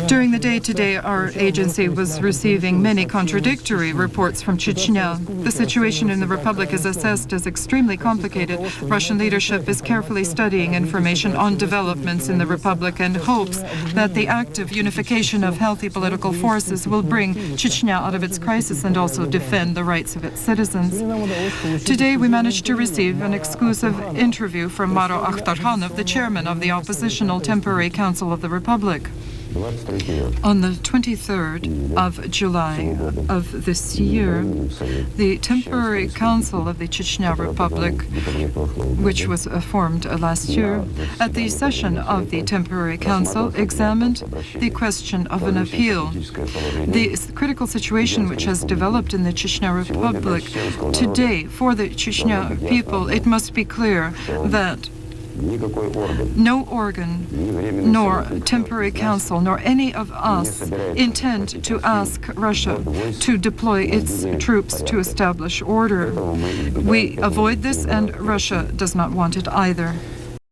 During the day today, our agency was receiving many contradictory reports from Chechnya. The situation in the Republic is assessed as extremely complicated. Russian leadership is carefully studying information on developments in the Republic and hopes that the active unification of healthy political forces will bring Chechnya out of its crisis and also defend the rights of its citizens. Today, we managed to receive an exclusive interview from Umar Автурхanov, the chairman of the Oppositional Temporary Council of the Republic. On the 23rd of July of this year, the Temporary Council of the Chechnya Republic, which was formed last year, at the session of the Temporary Council, examined the question of an appeal. The critical situation which has developed in the Chechnya Republic today, for the Chechnya people, it must be clear that no organ, nor temporary council, nor any of us intend to ask Russia to deploy its troops to establish order. We avoid this, and Russia does not want it either.